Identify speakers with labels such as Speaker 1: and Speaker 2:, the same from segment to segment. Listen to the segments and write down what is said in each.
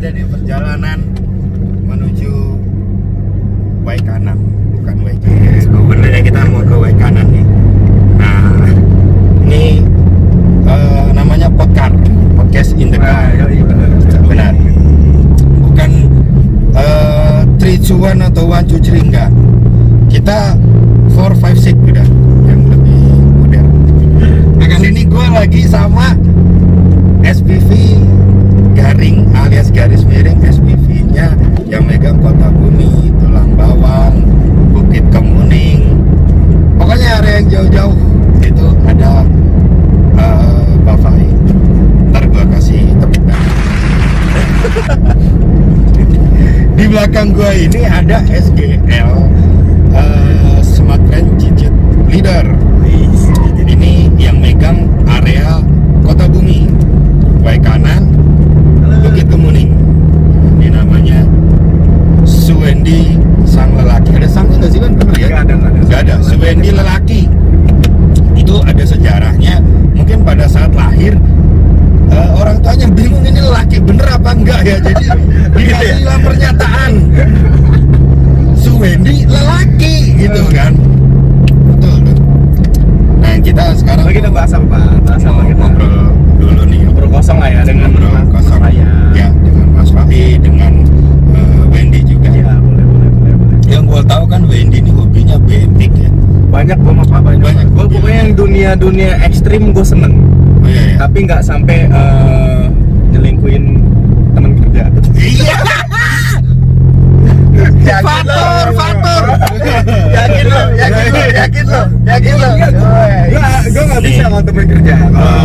Speaker 1: ada di perjalanan menuju Way Kanan, bukan Way Kiri. Sebenarnya kita mau ke Way Kanan nih. Nah, ini namanya podcast in the car. Benar. Bukan 3, 2, 1 atau 1, 2, 3 enggak. Kita 4, 5, 6 udah yang lebih modern. Nah, kali ini gue lagi sama SPV garing alias garis miring SPV-nya yang megang Kota Bumi, Tulang Bawang, Bukit Kemuning, pokoknya area yang jauh-jauh itu ada Pak Fai. Ntar gua kasih tepuk tangan. Di belakang gua ini ada SGL Smart Transit Leader. Ini yang megang area Kota Bumi, Way Kanan, Bukit Kemuning. Ini namanya Suwendi sang lelaki. Ada sang nggak sih kan? Bener ya? Nggak ada. Suwendi lelaki. Itu ada sejarahnya. Mungkin pada saat lahir orang tuanya bingung ini lelaki bener apa enggak ya. Jadi dikasihlah pernyataan Suwendi lelaki gitu kan. Betul tuh. Nah kita sekarang
Speaker 2: kita bahas apa? Bahas apa kita?
Speaker 1: Ngobrol dulu nih.
Speaker 2: Ngobrol kosong lah ya dengan
Speaker 1: Ngobrol kosong ya dengan Mas Fai, dengan Wendy juga.
Speaker 2: Ya, boleh.
Speaker 1: Yang gua tahu kan Wendy ini hobinya BMX ya.
Speaker 2: Banyak gua mah banyak. Gua pokoknya yang dunia ekstrim gua seneng.
Speaker 1: Oh iya ya.
Speaker 2: Tapi nggak sampai nyelingkuin teman kerja.
Speaker 1: Iya. Faktor. Yakin lo.
Speaker 2: Gua nggak bisa sama teman kerja.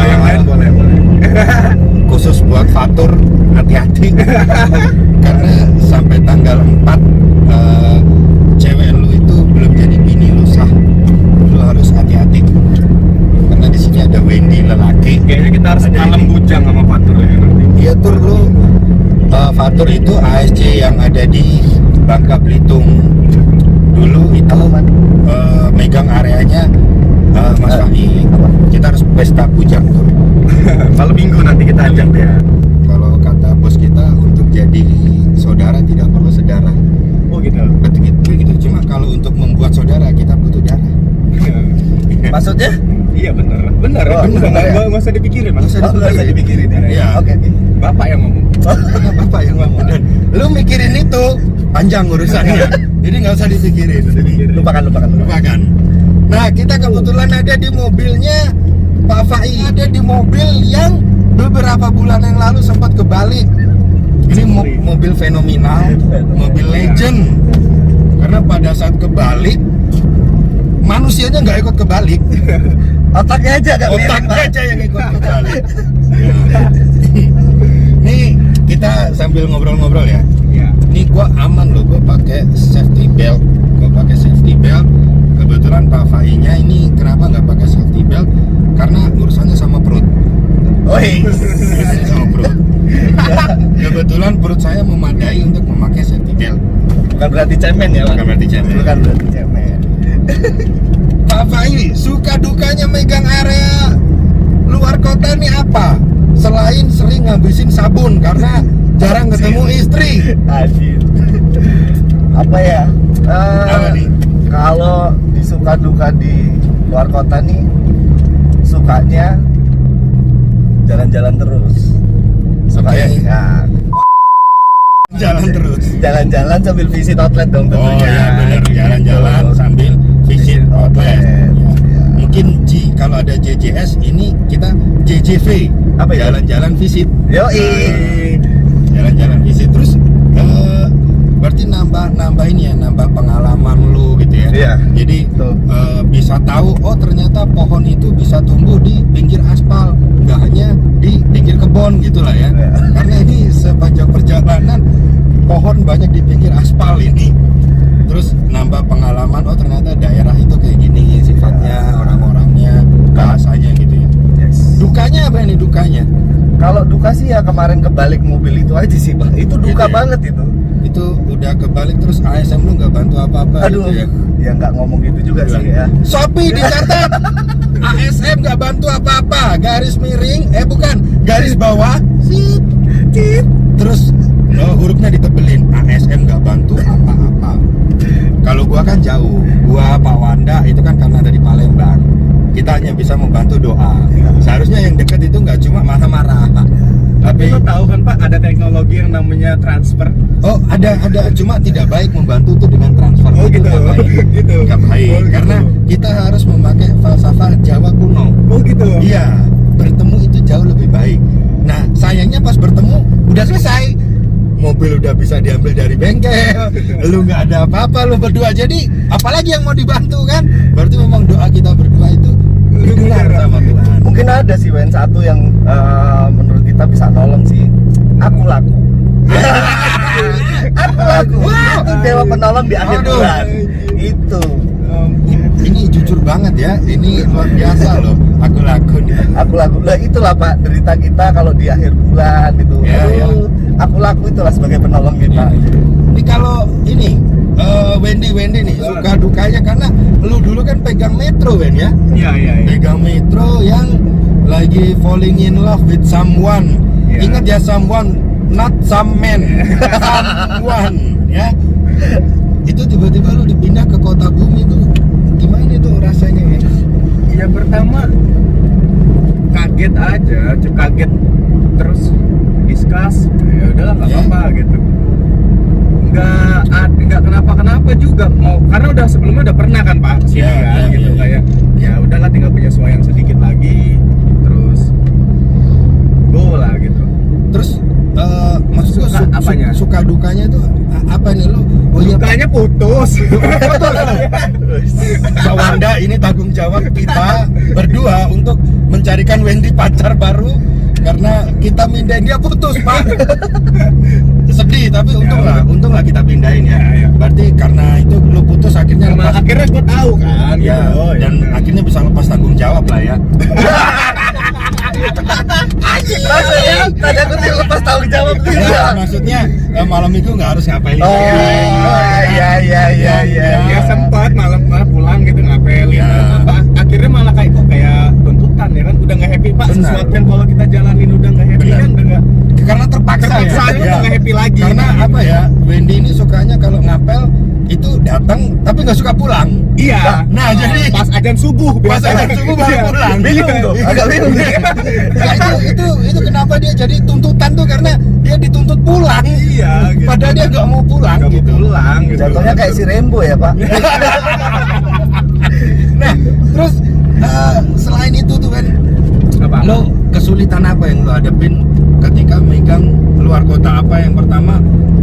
Speaker 2: Yang lain boleh.
Speaker 1: Khusus buat Fatur, hati-hati. Karena sampai tanggal 4 cewek lu itu belum jadi bini lu sah. Lu harus hati-hati. Karena di sini ada Wendy lelaki.
Speaker 2: Kayaknya kita harus malam bujang sama Fatur ya nanti.
Speaker 1: Iya tur lu. Fatur itu ASC yang ada di Bangka Belitung. Dulu itu megang areanya Mas Fahmi. Kita harus pesta bujang tuh.
Speaker 2: Malam minggu nanti kita ajak ya.
Speaker 1: Kalau kata bos kita untuk jadi saudara tidak perlu sedarah.
Speaker 2: Oh gitu.
Speaker 1: Begitu. Cuma kalau untuk membuat saudara kita butuh darah.
Speaker 3: Maksudnya?
Speaker 2: Iya bener.
Speaker 3: Oh, bener ya?
Speaker 2: Nggak usah dipikirin.
Speaker 1: Nggak usah dipikirin.
Speaker 2: Ya.
Speaker 1: Oke.
Speaker 2: Bapak yang ngomong.
Speaker 1: Bapak yang ngomong. Dan lu mikirin itu panjang urusannya. Jadi nggak usah dipikirin.
Speaker 3: Lupakan.
Speaker 1: Nah, kita kebetulan ada di mobilnya Pak Fai. Ada di mobil yang beberapa bulan yang lalu sempat kebalik. Ini mobil fenomenal, mobil legend. Karena pada saat kebalik, manusianya nggak ikut kebalik.
Speaker 3: Otaknya aja
Speaker 1: yang ikut kebalik. Nih kita sambil ngobrol-ngobrol ya. Ini gua aman loh, gua pakai safety belt. Kebetulan Pak Fai-nya ini kenapa nggak pakai safety belt? Karena urusannya sama perut. Urusannya sama perut. Kebetulan perut saya memadai untuk memakai safety belt.
Speaker 3: Bukan berarti cemen ya, Pak?
Speaker 1: Bukan berarti cemen. Pak Fai, suka dukanya megang area luar kota ini apa? Selain sering ngabisin sabun karena jarang ketemu istri.
Speaker 3: Anjir. Apa ya?
Speaker 1: Apa nih?
Speaker 3: Kalau disuka duka di luar kota nih, sukanya jalan-jalan terus. Sukanya jalan-jalan sambil visit outlet dong tentunya.
Speaker 1: Oh ya benar, jalan-jalan sambil visit outlet. Ya. Mungkin kalau ada JJS ini kita JJV.
Speaker 3: Apa ya?
Speaker 1: Jalan-jalan visit. Jalan-jalan visit terus berarti nambah ini ya, nambah pengalaman lu gitu ya.
Speaker 3: Iya.
Speaker 1: Jadi bisa tahu ternyata pohon itu bisa tumbuh di pinggir aspal, nggak hanya di pinggir kebun gitulah ya.
Speaker 3: Iya.
Speaker 1: Karena ini sepanjang perjalanan pohon banyak di pinggir aspal ini. Terus nambah pengalaman, ternyata daerah itu kayak gini sifatnya, orang-orangnya, bahasanya gitu ya.
Speaker 3: Yes.
Speaker 1: Dukanya apa ini dukanya?
Speaker 3: Kalau duka sih ya kemarin kebalik mobil itu aja sih, Pak. Itu duka
Speaker 1: Gitu ya?
Speaker 3: banget itu.
Speaker 1: Itu udah kebalik terus ASM lu nggak bantu apa-apa.
Speaker 3: Aduh,
Speaker 1: gitu ya?
Speaker 3: ya nggak ngomong gitu juga sih ya.
Speaker 1: Shopee dicatat. ASM nggak bantu apa-apa. Garis miring, garis bawah. Sit. Terus jauh. Gua Pak Wanda itu kan karena dari Palembang. Kita hanya bisa membantu doa. Seharusnya yang dekat itu nggak cuma marah-marah.
Speaker 2: Tapi lo tahu kan Pak, ada teknologi yang namanya transfer.
Speaker 1: Oh, ada, cuma tidak baik membantu itu dengan transfer.
Speaker 2: Oh,
Speaker 1: Itu
Speaker 2: gitu.
Speaker 1: nggak baik.
Speaker 2: Gitu.
Speaker 1: Nggak baik.
Speaker 2: Oh, gitu.
Speaker 1: Karena kita harus memakai falsafah Jawa kuno.
Speaker 2: Oh gitu.
Speaker 1: Iya, bertemu itu jauh lebih baik. Nah, sayangnya pas bertemu udah selesai. Mobil udah bisa diambil dari bengkel. Lu nggak ada apa-apa, lu berdua. Jadi, apalagi yang mau dibantu kan? Berarti memang doa kita berdua itu didengar sama Tuhan.
Speaker 3: Mungkin ada sih Wen satu yang menurut kita bisa nolong sih. Aku laku. Aku laku. Itu dewa penolong di akhir
Speaker 1: Aduh.
Speaker 3: bulan. Itu.
Speaker 1: Ini jujur banget ya. Ini luar biasa loh. Aku laku nih.
Speaker 3: Aku laku. Lah itulah Pak derita kita kalau di akhir bulan gitu.
Speaker 1: Ya,
Speaker 3: Aduh, aku laku itulah sebagai penolong kita.
Speaker 1: Ini kalau ini Wendy nih suka dukanya karena lu dulu kan pegang Metro Wen ya.
Speaker 2: Iya.
Speaker 1: Pegang Metro yang lagi falling in love with someone.
Speaker 2: Iya.
Speaker 1: Ingat ya, someone, not some man. Someone ya. Itu tiba-tiba lu dipindah ke kota bumi itu gimana itu rasanya ya?
Speaker 2: Ya pertama kaget aja, kaget terus discuss. Ya udahlah nggak
Speaker 1: Ya.
Speaker 2: apa-apa gitu. Nggak kenapa-kenapa juga mau karena udah sebelumnya udah pernah kan Pak sini
Speaker 1: Ya,
Speaker 2: kan
Speaker 1: ya,
Speaker 2: gitu
Speaker 1: ya.
Speaker 2: kayak ya udahlah tinggal penyesuaian sedikit lagi terus go lah gitu.
Speaker 1: Terus maksud gua
Speaker 2: Suka apanya?
Speaker 1: suka dukanya itu apa nih lu? Oh iya, Pak.
Speaker 2: Kayaknya putus.
Speaker 1: Pak Wanda, ini tanggung jawab kita berdua untuk mencarikan Wendy pacar baru karena kita mindahin dia putus Pak. Sedih tapi untunglah kita pindahin ya.
Speaker 2: Ya.
Speaker 1: Berarti karena itu lu putus akhirnya
Speaker 2: Nah,
Speaker 1: lepas.
Speaker 2: akhirnya gue tahu kan
Speaker 1: Ya,
Speaker 2: gitu.
Speaker 1: dan
Speaker 2: Ya.
Speaker 1: akhirnya bisa lepas tanggung jawab lah ya.
Speaker 3: Rasanya tadi aku tuh lepas tanggung jawab tuh.
Speaker 1: Ya, maksudnya malam minggu nggak harus ngapain.
Speaker 3: Oh iya.
Speaker 2: Ya sempat malam pulang gitu ngapelin.
Speaker 1: Ya.
Speaker 2: Akhirnya malah kayak kok kayak tuntutan ya kan udah nggak happy Pak.
Speaker 1: Benar.
Speaker 2: Sesuatu yang kalau kita jalanin udah nggak happy
Speaker 1: Benar.
Speaker 2: kan udah nggak.
Speaker 1: Karena terpaksa
Speaker 2: Terpaksa
Speaker 1: ya.
Speaker 2: aja udah nggak happy lagi.
Speaker 1: Karena apa ya? Wendy ini sukanya kalau ngapel itu datang tapi nggak suka pulang.
Speaker 2: Iya.
Speaker 1: Nah, jadi
Speaker 2: pas ajan subuh
Speaker 1: pas
Speaker 2: biasanya.
Speaker 1: aja subuh baru
Speaker 2: Iya.
Speaker 1: pulang.
Speaker 3: Bingung tuh, agak bingung.
Speaker 1: Nah, itu kenapa dia jadi tuntutan tuh karena dia dituntut pulang.
Speaker 2: Iya. Gitu.
Speaker 1: Padahal dia nggak mau pulang
Speaker 2: Nggak mau
Speaker 1: gitu.
Speaker 2: pulang gitu.
Speaker 3: Jatuhnya kayak si Rembo ya Pak.
Speaker 1: Nah, terus selain itu tuh kan,
Speaker 2: Apa?
Speaker 1: lo kesulitan apa yang lo hadapin ketika megang luar kota? Apa yang pertama?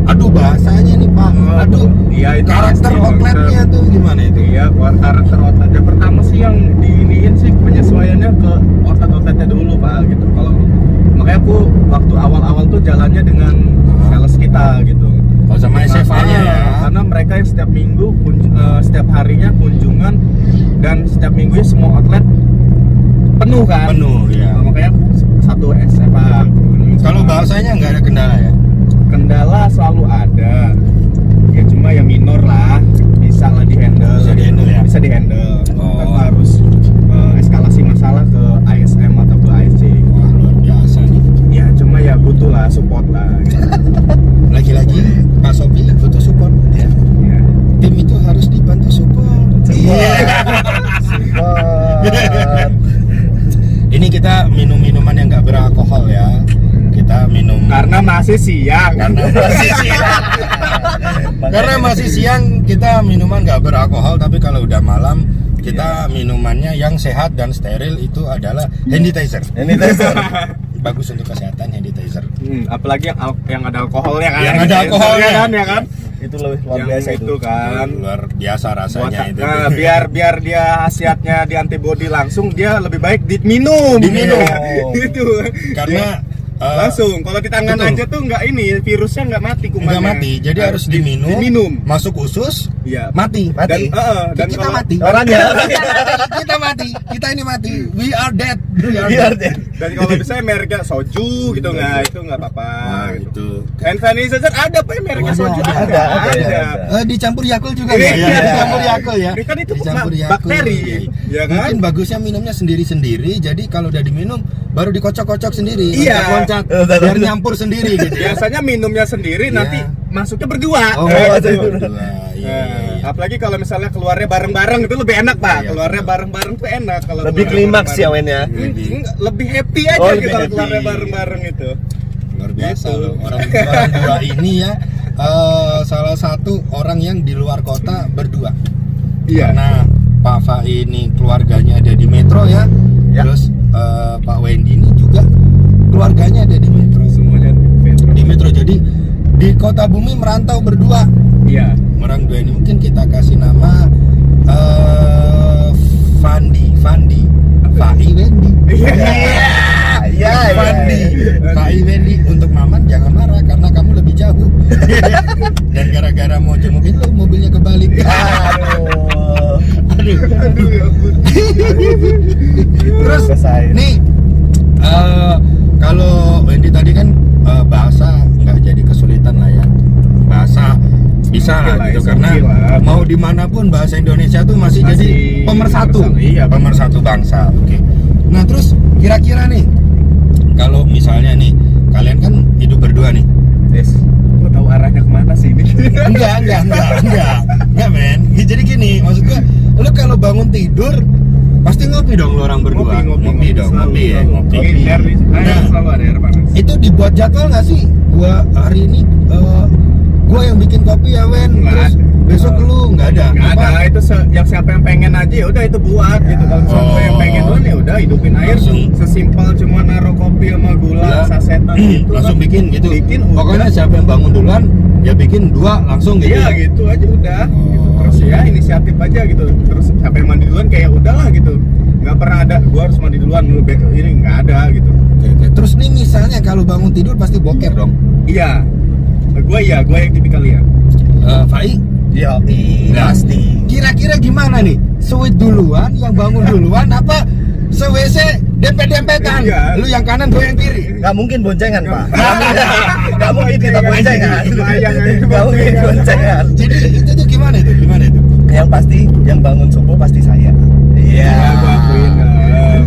Speaker 1: Aduh bahasanya nih Pak. Aduh.
Speaker 2: Iya, itu
Speaker 1: Karakter
Speaker 2: pasti.
Speaker 1: outletnya tuh gimana itu?
Speaker 2: Iya, karakter outletnya pertama sih yang diiniin sih penyesuaiannya ke outletnya dulu Pak gitu. Kalau makanya aku waktu awal-awal tuh jalannya dengan sales kita gitu.
Speaker 1: Oh, sama SFA-nya ya.
Speaker 2: Karena mereka yang setiap minggu setiap harinya kunjungan dan setiap minggunya semua outlet penuh kan.
Speaker 1: Penuh ya.
Speaker 2: Makanya satu SFA.
Speaker 1: Kalau bahasanya nggak ada kendala ya?
Speaker 2: Kendala selalu ada. Ya cuma ya minor lah, bisa lah dihandle.
Speaker 1: Bisa dihandle ya?
Speaker 2: Bisa dihandle.
Speaker 1: Oh.
Speaker 2: Tanpa harus eskalasi masalah ke ISM atau ke IC.
Speaker 1: Wah, luar biasa nih.
Speaker 2: Ya cuma ya butuh lah support lah.
Speaker 1: Lagi-lagi Pak Sopi butuh support ya.
Speaker 2: Ya.
Speaker 1: Tim itu harus dibantu support.
Speaker 3: Iya.
Speaker 1: Ini kita minum minuman yang nggak beralkohol ya. Kita minum
Speaker 2: Karena masih siang.
Speaker 1: karena masih siang kita minuman nggak beralkohol, tapi kalau udah malam kita minumannya yang sehat dan steril itu adalah Handytizer. Bagus untuk kesehatan Handytizer.
Speaker 2: Apalagi yang ada alkoholnya kan.
Speaker 1: Yang ada alkoholnya.
Speaker 2: ya kan.
Speaker 3: Itu lebih luar
Speaker 2: Yang
Speaker 3: biasa
Speaker 2: itu kan.
Speaker 1: Luar biasa rasanya itu.
Speaker 2: Nah, biar dia khasiatnya di antibody langsung dia lebih baik diminum.
Speaker 1: Diminum.
Speaker 2: Gitu.
Speaker 1: Karena
Speaker 2: Langsung, kalau di tangan
Speaker 1: betul.
Speaker 2: aja tuh nggak ini, virusnya nggak mati kumannya.
Speaker 1: nggak mati, jadi harus diminum. Masuk usus,
Speaker 2: Iya.
Speaker 1: mati.
Speaker 3: Mati.
Speaker 2: Dan
Speaker 1: Kita
Speaker 2: kalau-
Speaker 1: mati.
Speaker 3: Orangnya.
Speaker 1: Kita mati. Kita ini mati. We are dead.
Speaker 3: Biar deh.
Speaker 2: Dan kalau misalnya mereknya soju gitu itu nggak apa-apa.
Speaker 1: Wah,
Speaker 2: gitu.
Speaker 1: itu.
Speaker 2: Hand sanitizer ada apa ya mereknya
Speaker 1: Ada,
Speaker 2: soju?
Speaker 3: ada.
Speaker 1: Dicampur Yakult juga
Speaker 2: Iya.
Speaker 1: ya? Dicampur Yakult ya.
Speaker 2: Ini kan itu
Speaker 1: Dicampur
Speaker 2: bakteri,
Speaker 1: Iya.
Speaker 2: ya kan?
Speaker 1: Mungkin bagusnya minumnya sendiri-sendiri. Jadi kalau udah diminum baru dikocok-kocok sendiri.
Speaker 2: Iya.
Speaker 1: Loncat-loncat, biar nyampur sendiri gitu ya.
Speaker 2: Biasanya minumnya sendiri
Speaker 1: Iya.
Speaker 2: nanti masuknya berdua.
Speaker 3: Oh,
Speaker 1: berdua. Iya.
Speaker 2: Apalagi kalau misalnya keluarnya bareng-bareng itu lebih enak pak.
Speaker 1: Iya,
Speaker 2: keluarnya
Speaker 1: betul.
Speaker 2: bareng-bareng tuh enak. Kalau
Speaker 3: Lebih
Speaker 2: keluarnya
Speaker 3: klimaks ya
Speaker 2: bareng-bareng.
Speaker 3: Wen ya.
Speaker 2: Lebih happy aja
Speaker 3: Oh,
Speaker 2: gitu
Speaker 3: lebih
Speaker 2: kalau
Speaker 3: happy.
Speaker 2: keluarnya bareng-bareng itu.
Speaker 1: Luar biasa
Speaker 2: Gitu.
Speaker 1: loh. Orang dua ini ya salah satu orang yang di luar kota berdua.
Speaker 2: Iya.
Speaker 1: Karena Pak Fai ini keluarganya ada di Metro ya.
Speaker 3: Ya.
Speaker 1: Terus Pak Wendy ini juga keluarganya ada di Metro.
Speaker 2: Semuanya Metro.
Speaker 1: Di Metro. Jadi di Kota Bumi merantau berdua.
Speaker 2: Iya.
Speaker 1: Orang dua ini mungkin kita kasih nama Fai Wendy.
Speaker 3: Iya.
Speaker 1: Fandi, Fai Wendy. Untuk Maman jangan marah karena kamu lebih jauh. Dan gara-gara mau jenguk lu mobilnya kebalik.
Speaker 3: Aduh.
Speaker 1: Aduh.
Speaker 2: Aduh, ya ampun.
Speaker 1: Terus
Speaker 3: Rasain.
Speaker 1: nih kalau Wendy tadi kan bahasa nggak jadi kesulitan lah ya. Bahasa bisa
Speaker 2: Oke
Speaker 1: lah
Speaker 2: lah,
Speaker 1: gitu
Speaker 2: oke
Speaker 1: karena
Speaker 2: lah.
Speaker 1: mau dimanapun bahasa Indonesia tuh masih jadi pemersatu.
Speaker 2: Iya,
Speaker 1: Pemersatu bangsa. Oke. Nah terus kira-kira nih kalau misalnya nih kalian kan hidup berdua nih.
Speaker 2: Yes. Gue tahu arahnya kemana sih ini.
Speaker 1: Enggak men. Jadi gini, maksud gua, lu kalau bangun tidur pasti ngopi dong lu orang berdua. Ngopi dong, ngopi ya, ngopi.
Speaker 2: Air nih,
Speaker 1: Nah,
Speaker 2: selalu ada air panas.
Speaker 1: itu dibuat jadwal nggak sih? Gua hari ini gua yang bikin kopi ya Wen,
Speaker 2: Nggak
Speaker 1: terus
Speaker 2: ada.
Speaker 1: besok lu nggak ada.
Speaker 2: Nggak
Speaker 1: Apa?
Speaker 2: ada, itu yang siapa yang pengen aja ya udah itu buat gitu. Kalau misalnya gue yang pengen duluan ya udah hidupin air.
Speaker 1: Langsung.
Speaker 2: Sesimpel cuma naruh kopi sama gula,
Speaker 1: Ya.
Speaker 2: sasetan gitu.
Speaker 1: Langsung
Speaker 2: kan.
Speaker 1: bikin gitu.
Speaker 2: Bikin
Speaker 1: Pokoknya
Speaker 2: udah.
Speaker 1: siapa yang bangun duluan, ya bikin dua langsung gitu.
Speaker 2: Iya gitu aja udah. Gitu. Terus ya inisiatif aja gitu. Terus siapa yang mandi duluan kayak udahlah gitu. Nggak pernah ada gue harus mandi duluan dulu ini nggak ada gitu.
Speaker 1: Oke. Terus nih misalnya kalau bangun tidur pasti boker dong.
Speaker 2: Iya. Gue yang tipikal ya.
Speaker 1: Fai,
Speaker 3: Iya, pasti.
Speaker 1: kira-kira gimana nih? Sweet duluan, yang bangun duluan apa se-WC dempet-dempetan?
Speaker 2: Iya.
Speaker 1: Lu yang kanan, gue yang kiri.
Speaker 3: Gak mungkin boncengan pak. Gak mungkin kita
Speaker 2: Boncengan.
Speaker 3: boncengan.
Speaker 2: Kebayang aja
Speaker 3: Gak mungkin boncengan.
Speaker 1: Jadi itu tuh gimana itu?
Speaker 3: Yang pasti yang bangun subuh pasti saya. Iya.
Speaker 2: Ya, gue akuin.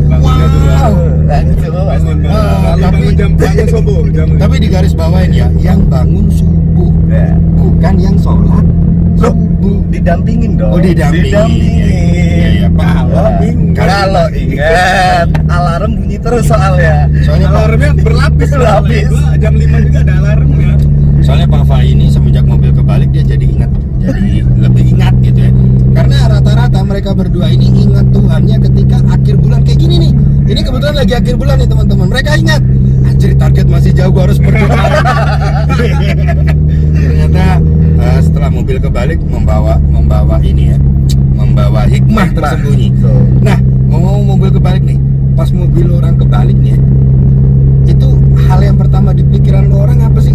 Speaker 2: Bangunnya
Speaker 1: Wow.
Speaker 2: duluan.
Speaker 3: Itu pasti.
Speaker 2: Bangun subuh.
Speaker 1: Tapi di garis bawain ya, yang bangun subuh,
Speaker 3: Ya.
Speaker 1: bukan yang sholat
Speaker 3: Loh,
Speaker 1: subuh.
Speaker 3: didampingin dong.
Speaker 1: Oh, didampingin. Iya, iya, Pak.
Speaker 3: Kalau ingat alarm bunyi terus soalnya.
Speaker 1: Soalnya Pak,
Speaker 2: Alarmnya berlapis.
Speaker 3: Berlapis.
Speaker 2: Gua jam 5 juga ada alarmnya.
Speaker 1: soalnya Pak Fai ini semenjak mobil kebalik dia jadi ingat, jadi lebih ingat gitu ya. Karena rata-rata mereka berdua ini ingat Tuhannya ketika akhir bulan kayak gini nih. Ini kebetulan lagi akhir bulan nih teman-teman. Mereka ingat, anjir target masih jauh, gua harus berdoa. Ternyata setelah mobil kebalik membawa ini ya, membawa hikmah tersembunyi. Nah, ngomong mobil kebalik nih, pas mobil orang kebalik nih ya, itu hal yang pertama di pikiran lo orang apa sih?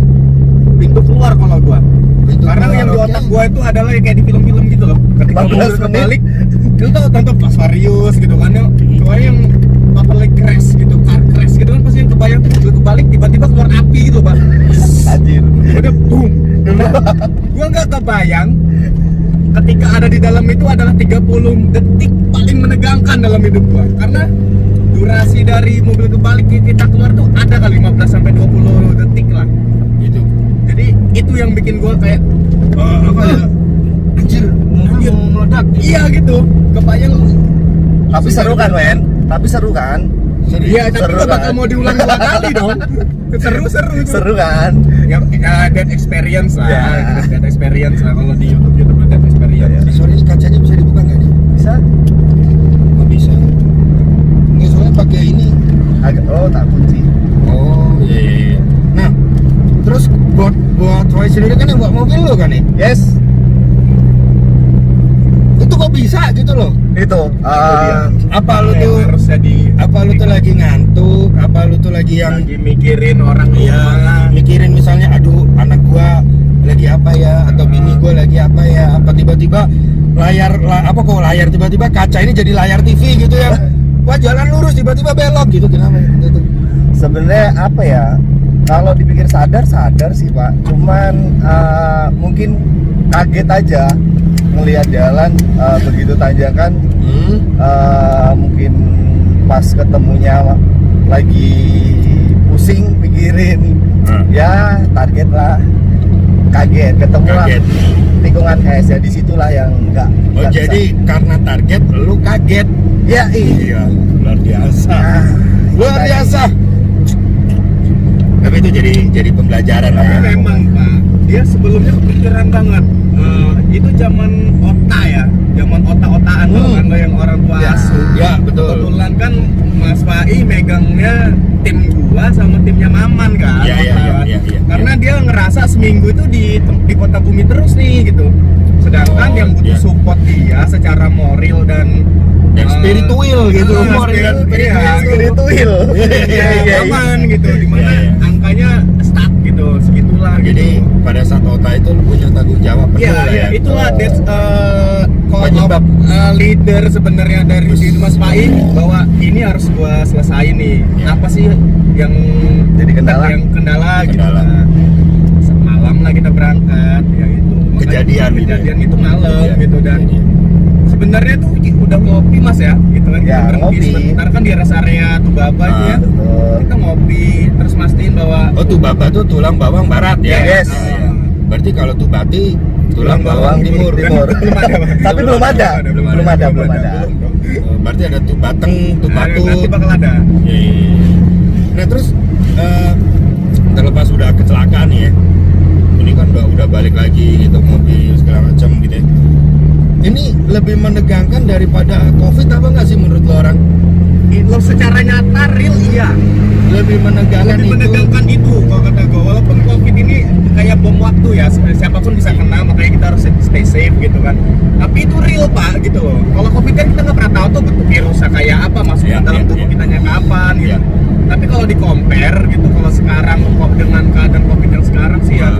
Speaker 2: Pintu keluar kalau gua.
Speaker 1: Pintu
Speaker 2: Karena
Speaker 1: keluar,
Speaker 2: yang di
Speaker 1: oke.
Speaker 2: otak gua itu adalah kayak di film-film gitu loh. Ketika
Speaker 3: 14
Speaker 2: mobil
Speaker 3: menit.
Speaker 2: kebalik, lu tau tonton Fast Furious gitu kan, soalnya yang totally crash gitu, car crash gitu kan, pasti yang kebayang tuh mobil kebalik tiba-tiba keluar api gitu pak.
Speaker 3: Anjir.
Speaker 2: Udah boom. Gua nggak kebayang ketika ada di dalam itu adalah 30 detik paling menegangkan dalam hidup gua. Karena durasi dari mobil kebalik kita keluar tuh ada kali 15 sampai 20 detik lah.
Speaker 1: Gitu.
Speaker 2: Jadi itu yang bikin gua kayak apa ya?
Speaker 1: Anjir, mobil mau meledak.
Speaker 2: Iya gitu. Kebayang.
Speaker 3: Tapi seru kan, Wen? Tapi seru kan?
Speaker 2: Iya, tapi
Speaker 3: Seru
Speaker 2: gua bakal
Speaker 3: kan?
Speaker 2: mau diulang 2 kali dong. Seru.
Speaker 3: Seru kan?
Speaker 2: Ya, that experience lah.
Speaker 3: Ya.
Speaker 2: That experience lah kalau di YouTube that experience.
Speaker 1: Sorry, ini kacanya bisa dibuka nggak nih?
Speaker 3: Bisa?
Speaker 1: Oh bisa. Nggak, soalnya pakai ini.
Speaker 3: Agak, oh tak kunci.
Speaker 1: Oh iya. Nah, terus buat Roy sendiri kan yang buat mobil lo kan nih?
Speaker 3: Yes,
Speaker 1: Itu kok bisa gitu loh?
Speaker 3: itu.
Speaker 1: Apa lu
Speaker 2: Yang
Speaker 1: tuh?
Speaker 2: harus jadi
Speaker 1: Apa lu tuh lagi ngantuk? Apa lu tuh lagi yang
Speaker 2: lagi mikirin orang
Speaker 1: ya mikirin misalnya, aduh anak gua lagi apa ya, atau bini gua lagi apa ya, apa tiba-tiba layar tiba-tiba kaca ini jadi layar TV gitu ya. Wah jalan lurus tiba-tiba belok gitu, kenapa gitu?
Speaker 3: Sebenarnya apa ya? Kalau dipikir sadar sih Pak. Cuman mungkin kaget aja ngelihat jalan begitu tanjakan. Mungkin pas ketemunya lagi pusing pikirin, ya target lah. kaget ketemu lah
Speaker 1: Kaget.
Speaker 3: tikungan es ya, disitulah yang nggak
Speaker 1: Oh jadi karena target lu kaget.
Speaker 3: ya
Speaker 1: Iya, luar biasa. Luar biasa. Tapi itu jadi pembelajaran lah ya.
Speaker 2: Tapi memang Pak, dia sebelumnya kepikiran banget. Itu zaman ota ya, zaman ota-otaan kan lo yang orang tua
Speaker 3: Ya.
Speaker 2: asuh.
Speaker 1: Ya, betul.
Speaker 2: Kebetulan kan Mas Pai megangnya tim gua sama timnya Maman kan.
Speaker 1: Iya, iya,
Speaker 2: Ota.
Speaker 1: iya, iya.
Speaker 2: Karena dia ngerasa seminggu itu di Kota Bumi terus nih gitu. Sedangkan
Speaker 1: Oh,
Speaker 2: yang butuh
Speaker 1: iya.
Speaker 2: support dia secara moral dan
Speaker 1: Spiritual gitu,
Speaker 2: spiritual.
Speaker 3: spiritual.
Speaker 2: Iya, aman gitu, dimana
Speaker 1: Iya, iya.
Speaker 2: angkanya stuck gitu, segitulah gitu.
Speaker 1: Jadi pada saat Ota itu lu punya tanggung jawab penuh
Speaker 2: Iya,
Speaker 1: lah
Speaker 2: iya,
Speaker 1: ya.
Speaker 2: itulah that's call
Speaker 1: Penyebab.
Speaker 2: of, leader sebenarnya dari diri Mas Pai bahwa ini harus gua selesai nih.
Speaker 1: Iya.
Speaker 2: Apa sih yang
Speaker 3: Jadi kendala?
Speaker 2: Yang kendala gitu.
Speaker 1: Kendala.
Speaker 2: Malam lah kita berangkat, ya itu. Makanya
Speaker 1: Kejadian gitu ya?
Speaker 2: Kejadian itu malam
Speaker 1: Iya,
Speaker 2: gitu dan
Speaker 1: kejadian.
Speaker 2: sebenarnya tuh udah ngopi Mas ya, gitu kan.
Speaker 3: Ya,
Speaker 2: Kita berhenti
Speaker 3: ngopi.
Speaker 2: sebentar kan di rest area Tubaba itu ya.
Speaker 3: Betul.
Speaker 2: Kita ngopi terus mastiin bahwa
Speaker 1: Oh tuh Baba tuh tulang bawang barat ya.
Speaker 3: Yes.
Speaker 1: Ah, iya. Berarti kalau tuh Bati tulang bawang
Speaker 3: bawang
Speaker 1: timur.
Speaker 3: timur.
Speaker 2: belum ada, Bang.
Speaker 3: Tapi belum ada. Belum ada.
Speaker 2: Belum, Bang.
Speaker 1: Berarti ada tuh Bateng, tuh
Speaker 2: Nah,
Speaker 1: Batu.
Speaker 2: nanti bakal ada.
Speaker 1: Iya. Nah terus terlepas udah kecelakaan nih ya, ini kan udah balik lagi gitu mobil segala macam gitu ya. Ini lebih menegangkan daripada COVID apa nggak sih menurut lo orang?
Speaker 2: Lo secara nyata real iya.
Speaker 1: Lebih menegangkan
Speaker 2: Lebih
Speaker 1: itu.
Speaker 2: menegangkan itu kalau kata gue. Walaupun COVID ini kayak bom waktu ya, siapapun bisa kena, makanya kita harus stay safe gitu kan. Tapi itu real Pak gitu loh. Kalau COVID kan kita nggak pernah tahu tuh bentuk virusnya kayak apa, masuk
Speaker 1: Iya,
Speaker 2: ke dalam
Speaker 1: iya,
Speaker 2: tubuh
Speaker 1: iya.
Speaker 2: kitanya kapan gitu.
Speaker 1: Iya.
Speaker 2: Tapi kalau di compare gitu, kalau sekarang kok dengan keadaan COVID yang sekarang sih ya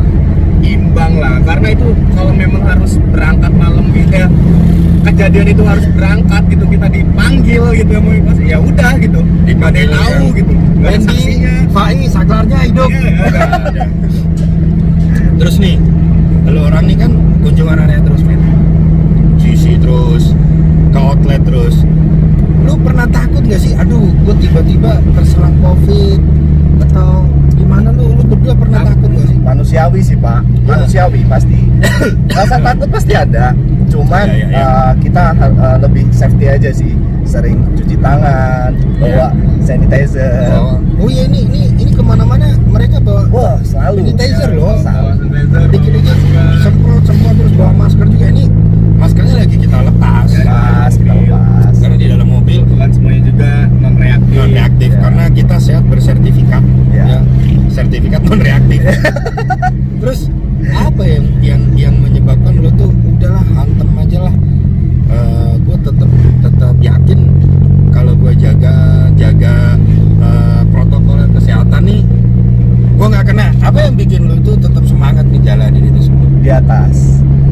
Speaker 2: imbang lah. Karena itu kalau memang harus berangkat malam gitu ya, kejadian itu harus berangkat gitu, kita dipanggil gitu ya udah gitu, nggak ada yang tahu gitu, nggak ada saksinya.
Speaker 1: Fai saklarnya hidup.
Speaker 2: Iya, ada.
Speaker 1: Terus nih, lo orang nih kan kunjungan area terus men, GC terus, ke outlet terus. Lu pernah takut gak sih? Aduh, gue tiba-tiba terserang COVID atau gimana lu? Lu berdua pernah takut gak sih?
Speaker 3: Manusiawi sih Pak, manusiawi pasti. Rasa takut pasti ada, cuman
Speaker 1: Iya, iya, iya.
Speaker 3: kita lebih safety aja sih. Sering cuci tangan, bawa sanitizer.
Speaker 1: Oh iya ini kemana-mana mereka bawa
Speaker 3: Wah selalu.
Speaker 1: sanitizer loh.
Speaker 3: Selalu.
Speaker 1: Dikit-dikit semprot terus bawa masker juga. Ini maskernya lagi kita lepas.
Speaker 3: Pas kita lepas.
Speaker 1: Karena di dalam mobil
Speaker 2: Kebetulan semuanya juga non reaktif.
Speaker 1: non reaktif
Speaker 3: Ya.
Speaker 1: karena kita sehat bersertifikat.
Speaker 3: Ya.
Speaker 1: Sertifikat non reaktif. Terus apa yang menyebabkan lo tuh udahlah hantem aja lah. Gue tetap yakin kalau gue jaga protokol kesehatan nih, gue nggak kena. Apa yang bikin lo tuh tetap semangat menjalani itu semua?
Speaker 3: Di atas.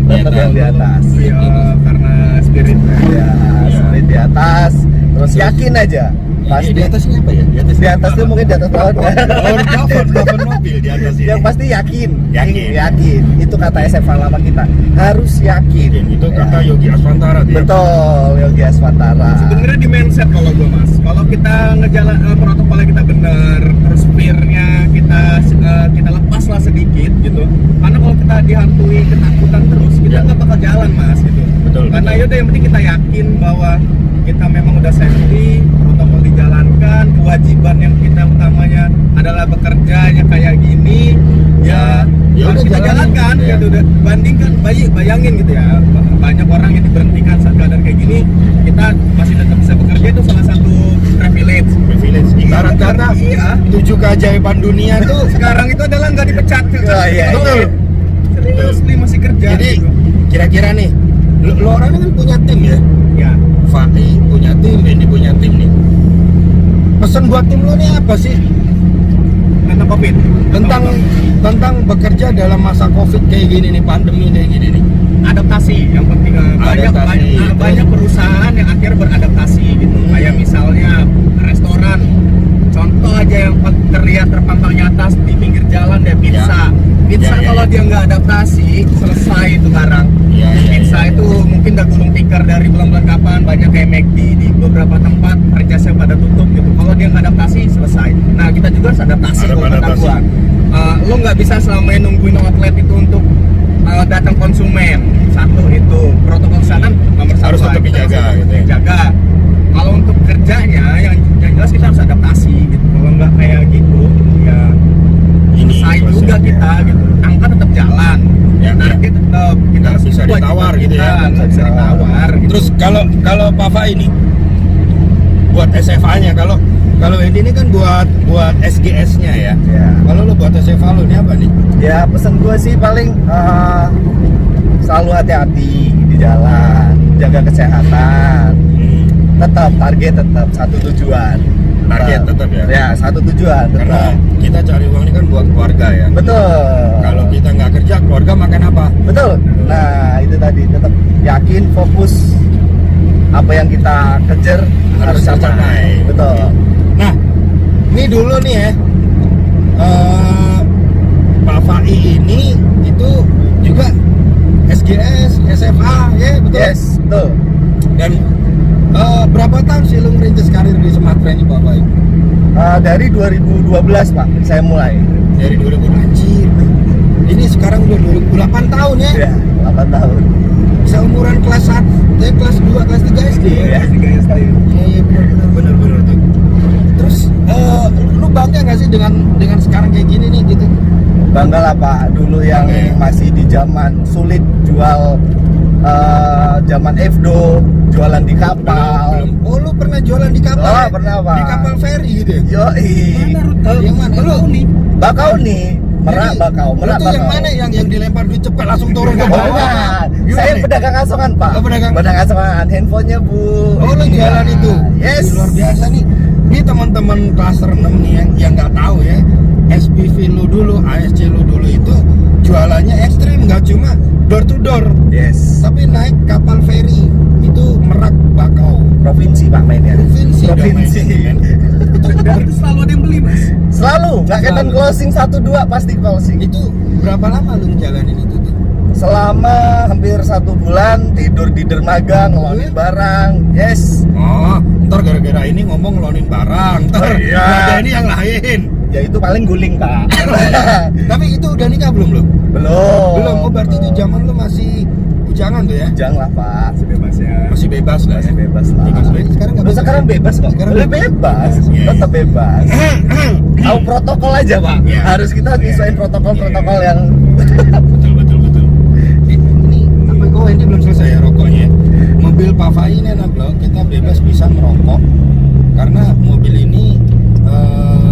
Speaker 3: Tetap
Speaker 1: Di
Speaker 3: yang di atas.
Speaker 2: Iya, karena spirit.
Speaker 3: Ya, seperti di atas. Terus yakin aja. Pasti
Speaker 1: Di atasnya apa ya?
Speaker 3: di atas tuh mungkin di atas pohonnya.
Speaker 1: Oh, cover mobil di atas ini.
Speaker 3: Yang pasti yakin.
Speaker 1: Yakin.
Speaker 3: Itu kata SMA lama kita. Harus yakin.
Speaker 1: Itu
Speaker 3: Ya.
Speaker 1: kata Yogi Aswantara tuh ya?
Speaker 3: Betul, Yogi Aswantara.
Speaker 2: Sebenarnya di mindset kalau gue Mas, kalau kita ngejalan protokolnya kita benar, terus fear-nya kita lepas lah sedikit gitu. Karena kalau kita dihantui ketakutan terus, kita
Speaker 1: Ya.
Speaker 2: nggak bakal jalan Mas gitu.
Speaker 1: Betul,
Speaker 2: Karena
Speaker 1: betul.
Speaker 2: yaudah yang penting kita yakin bahwa kita memang udah safety, protokol dijalankan, kewajiban yang kita utamanya adalah bekerjanya kayak gini, ya
Speaker 1: Ya
Speaker 2: harus
Speaker 1: udah
Speaker 2: kita
Speaker 1: jalanin.
Speaker 2: jalankan
Speaker 1: Ya.
Speaker 2: gitu. Bandingkan, bayangin gitu ya, banyak orang yang diberhentikan saat keadaan kayak gini, kita masih tetap bisa bekerja, itu salah satu privilege.
Speaker 1: Privilege. Ibarat kata
Speaker 2: Iya.
Speaker 1: 7 keajaiban dunia tuh.
Speaker 2: Sekarang itu adalah nggak dipecat.
Speaker 3: Oh, iya,
Speaker 1: Betul.
Speaker 2: Serius nih masih kerja.
Speaker 1: Jadi
Speaker 2: gitu.
Speaker 1: kira-kira nih, lo orang kan punya tim ya.
Speaker 2: Ya.
Speaker 1: Fai punya tim, Bendy punya tim nih. Pesan buat tim lo nih apa sih?
Speaker 2: Karena COVID.
Speaker 1: Tentang bekerja dalam masa COVID kayak gini nih, pandemi kayak gini nih.
Speaker 2: Adaptasi yang penting,
Speaker 1: Adaptasi.
Speaker 2: banyak perusahaan yang akhirnya beradaptasi gitu. Kayak misalnya restoran, contoh aja yang terlihat terpampang nyata di pinggir jalan deh, pizza. Pizza
Speaker 1: Ya, ya,
Speaker 2: kalau
Speaker 1: ya.
Speaker 2: dia nggak adaptasi selesai itu barang.
Speaker 1: Ya, ya,
Speaker 2: Pizza
Speaker 1: ya.
Speaker 2: itu mungkin udah gulung tikar dari bulan-bulan kapan, banyak kayak McD di beberapa tempat franchise pada tutup gitu. Kalau dia nggak adaptasi selesai. Nah kita juga harus adaptasi
Speaker 1: Harus
Speaker 2: kalau kata
Speaker 1: adaptasi.
Speaker 2: gua. Lo nggak bisa selama nungguin outlet itu untuk
Speaker 1: gitu ya.
Speaker 2: Jaga. Kalau untuk kerjanya yang jelas kita harus adaptasi gitu. Kalau nggak kayak gitu ya
Speaker 1: Ini
Speaker 2: say juga kita gitu. Angka tetap jalan.
Speaker 1: Ya,
Speaker 2: Target tetap kita
Speaker 1: Nggak bisa
Speaker 2: kewajiban
Speaker 1: ditawar gitu ya.
Speaker 2: kita, nggak bisa ditawar gitu.
Speaker 1: Terus kalau Papa ini buat SFA-nya, kalau Wendy ini kan buat SGS-nya ya.
Speaker 3: Ya.
Speaker 1: Kalau lo buat SFA lo ini apa nih?
Speaker 3: Ya pesan gue sih paling selalu hati-hati di jalan, jaga kesehatan, tetap target tetap satu tujuan.
Speaker 1: Target tetap ya?
Speaker 3: Ya satu tujuan.
Speaker 1: Karena
Speaker 3: Tetap.
Speaker 1: kita cari uang ini kan buat keluarga ya.
Speaker 3: Betul.
Speaker 1: Kalau kita nggak kerja, keluarga makan apa?
Speaker 3: Betul. Nah itu tadi tetap yakin fokus apa yang kita kejar harus
Speaker 1: tercapai.
Speaker 3: capai. Betul.
Speaker 1: Nah, ini dulu nih ya, Pak Fai ini itu juga SGS, SFA, ya betul?
Speaker 3: Yes betul.
Speaker 1: Dan berapa tahun sih lu ngerintis karir di Sumatera ini Pak Fai?
Speaker 3: Dari 2012 Pak saya mulai.
Speaker 1: Dari 2000, anjir. Ini sekarang udah 8 tahun ya?
Speaker 3: Ya 8 tahun.
Speaker 1: Seumuran kelas 1, kelas 2, kelas 3 SD ya?
Speaker 3: Ya.
Speaker 1: Iya benar tuh. Terus lu bangga nggak sih dengan sekarang kayak gini nih gitu?
Speaker 3: Bangga lah Pak, dulu yang
Speaker 1: Oke.
Speaker 3: masih di zaman sulit jual zaman Efdo, jualan di kapal.
Speaker 1: Belum. Oh, lu pernah jualan di kapal?
Speaker 3: Oh,
Speaker 1: ya?
Speaker 3: pernah, Pak.
Speaker 1: Di kapal feri gitu ya?
Speaker 3: Yoi.
Speaker 1: Yang mana? Lu nih.
Speaker 3: Bakau nih, merak
Speaker 1: Jadi,
Speaker 3: bakau, merak
Speaker 1: lu tuh yang
Speaker 3: bakau.
Speaker 1: mana yang dilempar duit cepet langsung turun ke
Speaker 3: Oh,
Speaker 1: bawah?
Speaker 3: bukan.
Speaker 1: Gimana
Speaker 3: Saya
Speaker 1: nih?
Speaker 3: pedagang asongan Pak.
Speaker 1: Oh, pedagang.
Speaker 3: asongan, handphonenya Bu.
Speaker 1: Oh, lu
Speaker 3: Iya.
Speaker 1: jualan itu?
Speaker 3: Yes.
Speaker 1: Ih, luar biasa nih. Ini teman-teman klaster 6 nih yang nggak tahu ya, SPV lu dulu, ASC lu dulu itu jualannya ekstrim, nggak cuma door to door,
Speaker 3: Yes.
Speaker 1: tapi naik kapal feri itu Merak Bakau.
Speaker 3: Provinsi Pak mainnya.
Speaker 1: Provinsi dong
Speaker 3: Provinsi.
Speaker 1: mainnya, men.
Speaker 2: Itu selalu ada yang beli mas.
Speaker 3: Selalu, nggak ketan closing 1-2 pasti closing.
Speaker 1: Itu berapa lama lu ngejalanin itu tuh?
Speaker 3: Selama hampir 1 bulan tidur di dermaga ngelonin barang. Yes.
Speaker 1: Oh, ntar gara-gara ini ngomong ngelonin barang, ntar
Speaker 3: Oh, iya.
Speaker 1: ada ini yang lain.
Speaker 3: Ya itu paling guling Pak.
Speaker 1: Tapi itu udah nikah belum lu?
Speaker 3: Belum.
Speaker 1: Belum, oh berarti itu zaman lu masih bujangan tuh ya?
Speaker 3: Jangan lah Pak.
Speaker 2: Bebas ya.
Speaker 1: Masih bebas lah ya?
Speaker 3: Masih bebas lah.
Speaker 1: Bebas lah. Sekarang nggak
Speaker 3: Lu
Speaker 1: bebas.
Speaker 3: sekarang bebas kok.
Speaker 1: Sekarang
Speaker 3: Lu bebas.
Speaker 1: Iya,
Speaker 3: Tetap
Speaker 1: iya.
Speaker 3: bebas. Tahu protokol aja Pak.
Speaker 1: Iya.
Speaker 3: Harus kita nyesuaiin protokol-protokol yang
Speaker 1: Betul. Ini apa? Oh ini belum selesai ya rokoknya. Mobil Pavai ini enak loh. Kita bebas bisa merokok karena mobil ini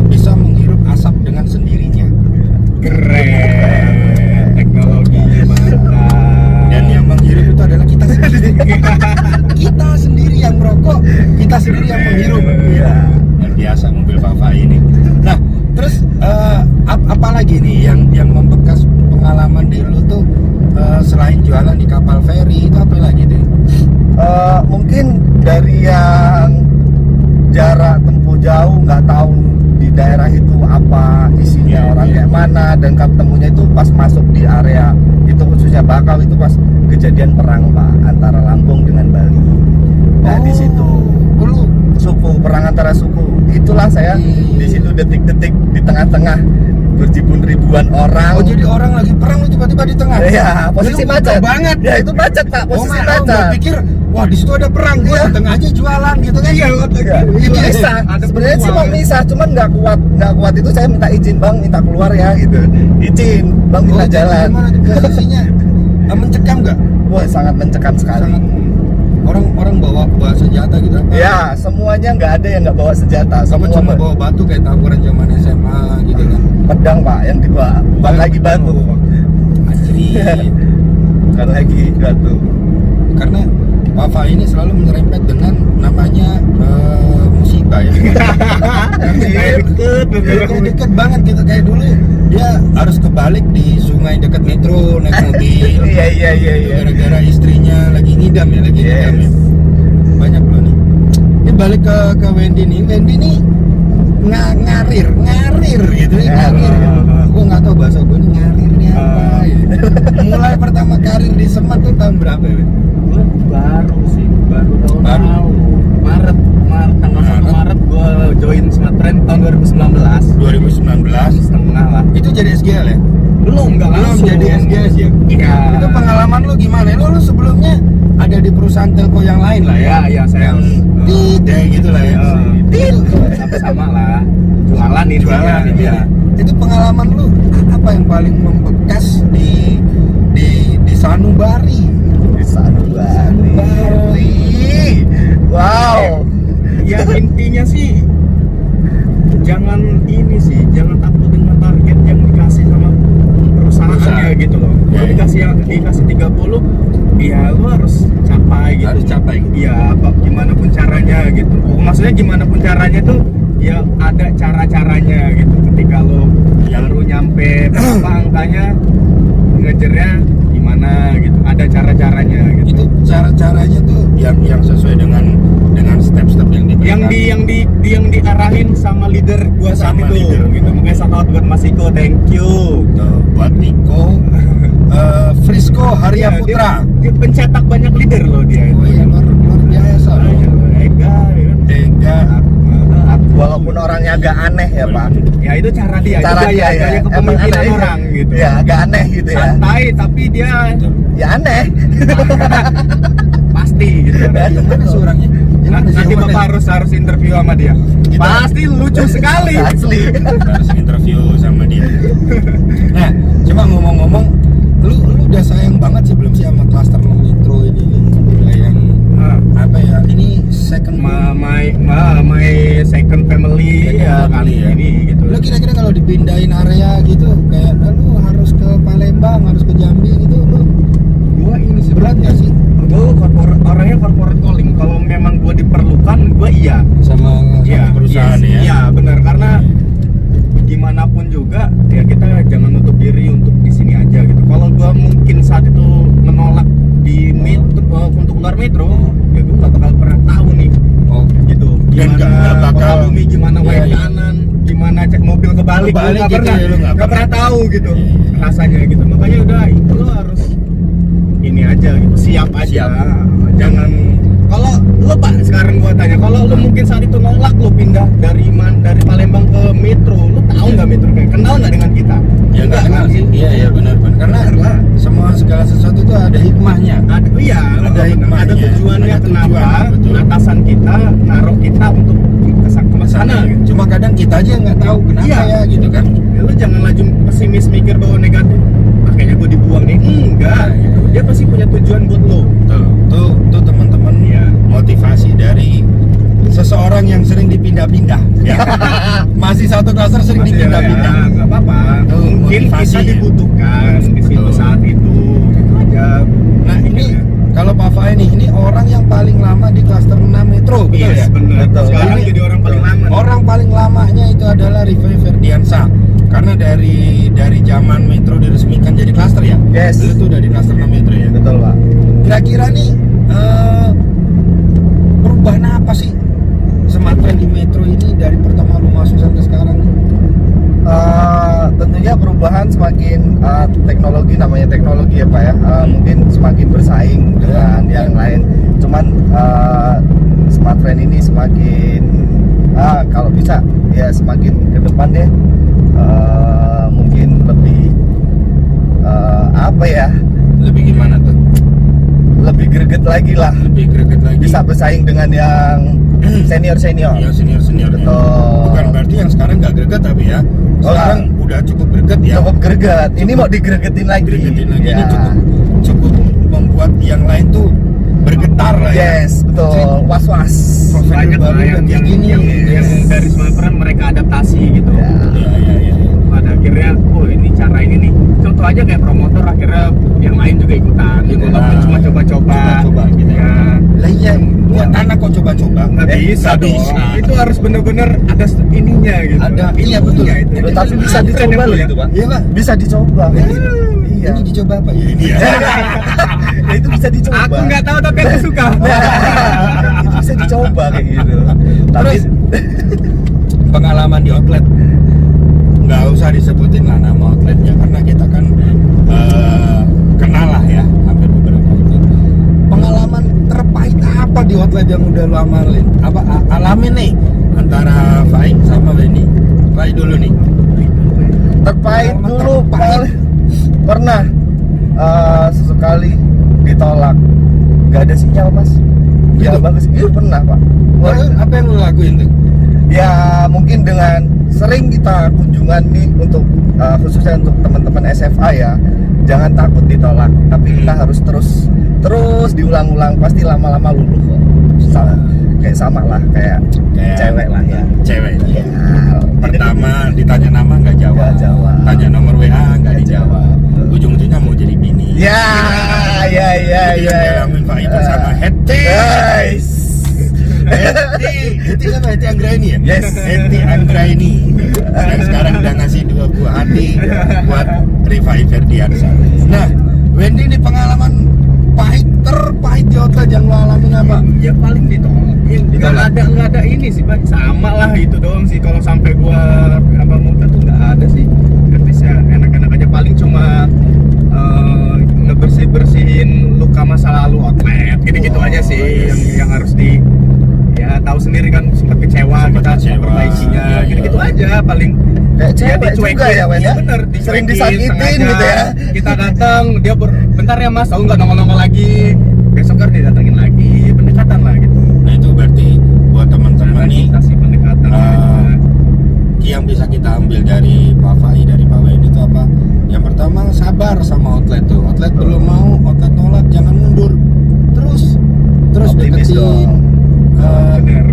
Speaker 1: bisa menghirup asap dengan sendirinya.
Speaker 2: Keren. Teknologinya mantap.
Speaker 1: Dan yang menghirup itu adalah kita sendiri. Kita sendiri yang merokok, kita sendiri yang menghirup.
Speaker 3: Iya.
Speaker 1: Luar biasa mobil Pavai ini. Nah, terus apa lagi nih yang membekas pengalaman di lu tuh selain jualan di kapal feri itu apa lagi tuh?
Speaker 3: Mungkin dari yang jarak tempuh jauh nggak tahu di daerah itu apa isinya
Speaker 1: Iya,
Speaker 3: orang
Speaker 1: iya.
Speaker 3: kayak mana, dan ketemunya itu pas masuk di area itu khususnya Bakau itu pas kejadian perang Pak antara Lampung dengan Bali. Nah di situ
Speaker 1: lu
Speaker 3: suku, perang antara suku, itulah saya di situ detik-detik di tengah-tengah berjibun ribuan orang.
Speaker 1: oh jadi orang lagi perang lu tiba-tiba di tengah.
Speaker 3: Ya, posisi
Speaker 1: Lu
Speaker 3: macet
Speaker 1: banget.
Speaker 3: Ya itu macet Pak, posisi
Speaker 1: gua
Speaker 3: macet.
Speaker 1: pikir wah di situ ada perang, gua
Speaker 3: Iya.
Speaker 1: di tengah aja jualan gitu kan.
Speaker 2: Iya,
Speaker 3: Ya,
Speaker 1: Iya.
Speaker 3: misah.
Speaker 2: Ada
Speaker 3: Sebenarnya sih mau
Speaker 2: peluang.
Speaker 3: misah, cuman nggak kuat itu saya minta izin Bang, minta keluar ya gitu. Izin Bang, minta
Speaker 1: jadi
Speaker 3: jalan.
Speaker 1: Gimana tuh posisinya? Mencekam nggak?
Speaker 3: Wah sangat mencekam sekali.
Speaker 1: Sangat. Orang bawa senjata gitu apa?
Speaker 3: Ya semuanya nggak ada yang nggak bawa senjata.
Speaker 1: Apa
Speaker 3: Semua
Speaker 1: cuma bawa batu kayak tawuran zaman SMA gitu kan?
Speaker 3: pedang Pak yang dibawa, bukan lagi batu,
Speaker 1: Anjir.
Speaker 3: bukan lagi batu.
Speaker 1: Karena Pava ini selalu menyerempet dengan namanya musibah ya. Kayak deket banget gitu, kayak dulu dia harus kebalik di sungai dekat metro naik mobil.
Speaker 3: Iya.
Speaker 1: Gara-gara istrinya lagi ngidam ya, lagi ngidam ya.
Speaker 3: Yes.
Speaker 1: Banyak loh nih. Ini balik ke Wendy nih. Wendy nih ngarir gitu ya, ngarir. Gue nggak tahu bahasa gue ini ngarir nih apa. Ya. Mulai pertama karir di Semat tuh tahun berapa ya?
Speaker 2: Gue baru sih, baru tahun
Speaker 1: Baru.
Speaker 2: lalu. Maret tanggal 1 Maret gue join Smartren tahun 2019.
Speaker 1: 2019.
Speaker 2: Setengah lah.
Speaker 1: Itu jadi SGL ya?
Speaker 2: Belum, nggak
Speaker 1: Belum
Speaker 2: langsung.
Speaker 1: jadi SGS ya?
Speaker 2: Iya.
Speaker 1: Itu pengalaman lu gimana? Lu sebelumnya ada kerja di perusahaan telco yang lain lah ya.
Speaker 2: Ya, saya
Speaker 1: Kayak gitu lah ya. Tit.
Speaker 2: sama lah. Jualan ini.
Speaker 1: Jualan ini.
Speaker 2: Ya.
Speaker 1: Itu pengalaman lu apa yang paling membekas di Sanubari?
Speaker 3: Di Sanubari. Wow.
Speaker 2: Ya intinya sih jangan takut dengan target yang dikasih sama perusahaannya gitu loh. Kalau dikasih 30, ya lu harus capai gitu.
Speaker 1: Harus capai.
Speaker 2: Iya, gimana pun caranya gitu. Maksudnya gimana pun caranya tuh ya ada cara-caranya gitu. Ketika lo baru nyampe berapa angkanya, ngejarnya gimana gitu. Ada cara-caranya gitu.
Speaker 1: Itu cara-caranya tuh yang sesuai dengan step-step yang diberikan.
Speaker 2: yang diarahin sama leader gua saat
Speaker 1: Sama
Speaker 2: itu
Speaker 1: leader.
Speaker 2: gitu. Makanya shout out buat Mas Iko, thank you.
Speaker 1: Tuh, buat Niko, Frisco Harya
Speaker 2: Iya,
Speaker 1: Putra.
Speaker 2: Dia pencetak banyak leader loh dia.
Speaker 1: Oh iya, luar biasa loh.
Speaker 2: Ega, ya.
Speaker 1: Ega.
Speaker 3: Walaupun orangnya agak aneh ya Pak.
Speaker 2: Ya itu cara dia,
Speaker 3: Cara
Speaker 2: itu
Speaker 3: dia
Speaker 2: gaya
Speaker 3: ya. Emang
Speaker 2: kepemimpinan
Speaker 3: aneh,
Speaker 2: orang gitu.
Speaker 3: Ya agak aneh gitu ya.
Speaker 2: Santai tapi dia
Speaker 3: Ya aneh.
Speaker 2: pasti gitu.
Speaker 1: Gimana sih orangnya? Gimana sih
Speaker 2: Nanti
Speaker 1: orangnya?
Speaker 2: Bapak harus interview sama dia.
Speaker 1: Kita-
Speaker 2: Pasti lucu sekali.
Speaker 3: Asli.
Speaker 1: Harus interview sama dia. Nah, cuma ngomong-ngomong, lu udah sayang banget sih belum sih sama klaster Metro ini? Udah yang apa ya? Ini second
Speaker 2: My second family ya kan
Speaker 1: family ya.
Speaker 2: ini gitu.
Speaker 1: Lu kira-kira kalau dipindahin area gitu, kayak lu harus ke Palembang, harus ke Jambi gitu, lu
Speaker 2: Gua ini sih
Speaker 1: berat nggak sih
Speaker 2: Gua orangnya corporate calling. Kalau memang gua diperlukan, gua iya.
Speaker 1: sama perusahaan ya?
Speaker 2: Iya benar, karena gimana pun juga ya kita jangan nutup diri untuk di sini aja gitu. Kalau gua mungkin saat itu menolak di metro untuk keluar metro, ya gua nggak bakal pernah tahu nih
Speaker 1: Oh,
Speaker 2: gitu.
Speaker 1: Dan nggak bakal
Speaker 2: bumi, gimana
Speaker 1: iya,
Speaker 2: wayang
Speaker 1: iya.
Speaker 2: kanan, gimana cek mobil kebalik, gua
Speaker 1: Kebalik
Speaker 2: nggak
Speaker 1: gitu
Speaker 2: pernah,
Speaker 1: ya, lu nggak
Speaker 2: nggak pernah tahu gitu rasanya gitu. Makanya udah itu lo harus ini aja gitu, siap aja.
Speaker 1: Siap.
Speaker 2: Jangan kalau lo Pak, sekarang gua tanya, kalau lo mungkin saat itu nolak, lo pindah dari Palembang ke metro, lo tahu nggak metro kayak kenal nggak dengan kita?
Speaker 1: Ya nggak kenal sih. Iya benar. Karena semua segala sesuatu itu ada hikmahnya.
Speaker 2: Ada
Speaker 1: Ada hikmahnya,
Speaker 2: ada tujuannya
Speaker 1: ada
Speaker 2: kenapa
Speaker 1: tujuan, betul.
Speaker 2: atasan kita naruh kita untuk ke sana gitu.
Speaker 1: Cuma kadang kita aja yang nggak tahu kenapa
Speaker 2: Iya.
Speaker 1: ya gitu kan.
Speaker 2: Ya, lo jangan laju pesimis mikir bahwa negatif. Kayaknya gue dibuang nih. Enggak. Gitu. Dia pasti punya tujuan buat lo.
Speaker 1: Tuh teman-teman,
Speaker 2: Iya.
Speaker 1: motivasi dari seseorang yang sering dipindah-pindah. Ya. Masih satu klaster sering
Speaker 2: Masih
Speaker 1: dipindah-pindah.
Speaker 2: ya, nggak apa-apa.
Speaker 1: Tuh,
Speaker 2: Mungkin
Speaker 1: motivasi
Speaker 2: kita
Speaker 1: ya.
Speaker 2: dibutuhkan di situ
Speaker 1: Betul.
Speaker 2: saat itu. Gitu aja.
Speaker 1: Nah ini kalau Pak Fai ini orang yang paling lama di klaster 6 Metro, betul
Speaker 2: Yes,
Speaker 1: ya?
Speaker 2: benar.
Speaker 3: Betul.
Speaker 2: Sekarang
Speaker 1: Ini
Speaker 2: jadi orang paling lama.
Speaker 1: Orang paling lamanya itu adalah Rifai Ferdiansa. Karena dari zaman Metro diresmikan jadi klaster ya.
Speaker 3: Yes.
Speaker 1: Dulu tuh udah di klaster 6 Metro ya.
Speaker 3: Betul Pak.
Speaker 1: Kira-kira nih perubahan apa sih Smartfren di Metro ini dari pertama lu masuk sampai sekarang?
Speaker 3: Tentunya perubahan semakin teknologi, namanya teknologi ya Pak ya, mungkin semakin bersaing dengan yang lain. Cuman Smartfren ini semakin kalau bisa ya semakin ke depan deh, mungkin lebih apa ya,
Speaker 1: Lebih gimana tuh?
Speaker 3: lebih greget lagi lah,
Speaker 1: Lebih greget lagi.
Speaker 3: bisa bersaing dengan yang senior.
Speaker 1: Ya senior.
Speaker 3: Betul.
Speaker 1: Bukan berarti yang sekarang nggak greget tapi ya.
Speaker 3: Oh,
Speaker 1: Sekarang udah cukup greget ya.
Speaker 3: Cukup greget. Ini mau digregetin lagi.
Speaker 1: Gregetin lagi.
Speaker 3: Ya.
Speaker 1: Ini cukup membuat yang lain tuh bergetar lah ya.
Speaker 3: Yes, betul. Was-was.
Speaker 2: Banyak
Speaker 1: baru
Speaker 2: lah
Speaker 1: dan
Speaker 2: yang
Speaker 1: gini.
Speaker 2: yang dari Smartfren mereka adaptasi gitu.
Speaker 3: Ya.
Speaker 1: Ya.
Speaker 2: Pada akhirnya, oh ini cara ini nih. Contoh aja kayak promotor, akhirnya yang lain juga ikutan. Walaupun cuma coba-coba.
Speaker 1: Coba-coba gitu ya.
Speaker 2: Ya.
Speaker 1: Lah iya, buat anak kok coba-coba.
Speaker 2: Nggak bisa
Speaker 1: nggak
Speaker 2: dong.
Speaker 1: bisa.
Speaker 2: Itu harus bener-bener ada ininya gitu.
Speaker 1: Ada, iya,
Speaker 2: Ilmunya
Speaker 1: betul.
Speaker 2: itu.
Speaker 3: Loh, tapi bisa
Speaker 2: Bukan
Speaker 3: dicoba
Speaker 2: yang
Speaker 3: loh
Speaker 2: punya.
Speaker 3: itu Pak.
Speaker 1: Iya Pak.
Speaker 3: Bisa dicoba. Iya.
Speaker 1: Ini dicoba apa ya? Ini ya.
Speaker 3: Ya itu bisa dicoba.
Speaker 2: Aku nggak tahu tapi aku suka.
Speaker 3: Itu bisa dicoba kayak gitu. Tapi
Speaker 1: Terus pengalaman di outlet nggak usah disebutin lah nama outletnya karena kita kan kenal lah ya hampir beberapa outlet. Pengalaman terpahit apa di outlet yang udah lu alamin nih antara Faik sama Benny? Faik dulu nih.
Speaker 3: terpahit
Speaker 1: Pengalaman
Speaker 3: dulu
Speaker 1: terpahit.
Speaker 3: pernah sesekali ditolak, nggak ada sinyal yang bagus itu pernah Pak. Wah,
Speaker 1: Apa yang lo lakuin tuh?
Speaker 3: ya mungkin dengan sering kita kunjungan nih untuk khususnya untuk teman-teman SFA ya, jangan takut ditolak, tapi kita harus terus diulang-ulang, pasti lama-lama luluh kok. Sama lah kayak cewek lah ya.
Speaker 1: Cewek.
Speaker 3: Ya,
Speaker 1: Pertama ditanya nama nggak jawab.
Speaker 3: Nggak jawab.
Speaker 1: Tanya nomor WA nggak dijawab.
Speaker 3: Betul.
Speaker 1: Ujung-ujungnya mau jadi bini.
Speaker 3: ya.
Speaker 1: Itu yang dialamin Pak Ipul sama Heti.
Speaker 3: Guys.
Speaker 1: Heti siapa? Heti Anggraini ya?
Speaker 3: Yes.
Speaker 1: Heti Anggraini yang sekarang udah ngasih 2 buah hati buat Rifai Ferdiansyah. Nah, Wendy, ini pengalaman terpahit di hotel yang lo alamin apa?
Speaker 2: Ya paling ditolongin. Nggak ada ini sih Pak. Sama lah itu doang sih. Kalau sampai gua muda tuh nggak ada sih. Gratisnya enak-enak aja. Paling cuma ngebersihin luka masa lalu outlet. Gitu-gitu aja sih yang harus ya tahu sendiri kan sempat kecewa kita memperbaikinya.
Speaker 1: Iya,
Speaker 2: Gitu-gitu aja paling.
Speaker 3: Kayak cewek
Speaker 2: dicuekin.
Speaker 3: juga ya, Wen ya?
Speaker 2: Iya bener,
Speaker 3: Sering
Speaker 2: dicuekin
Speaker 3: disakitin
Speaker 2: sengaja.
Speaker 3: gitu ya.
Speaker 2: Kita datang, dia bentar ya Mas, aku nggak nongol-nongol lagi. Besok kan didatengin lagi, pendekatan lah gitu.
Speaker 1: Nah, itu berarti buat teman-teman nih
Speaker 2: Kasih pendekatan.
Speaker 1: yang bisa kita ambil dari Pak Fai, dari Pak Wendy itu apa? Yang pertama, sabar sama outlet tuh. Outlet belum mau, outlet nolak, jangan mundur. Terus
Speaker 3: Optimis
Speaker 1: deketin,
Speaker 3: dong.
Speaker 2: Bener.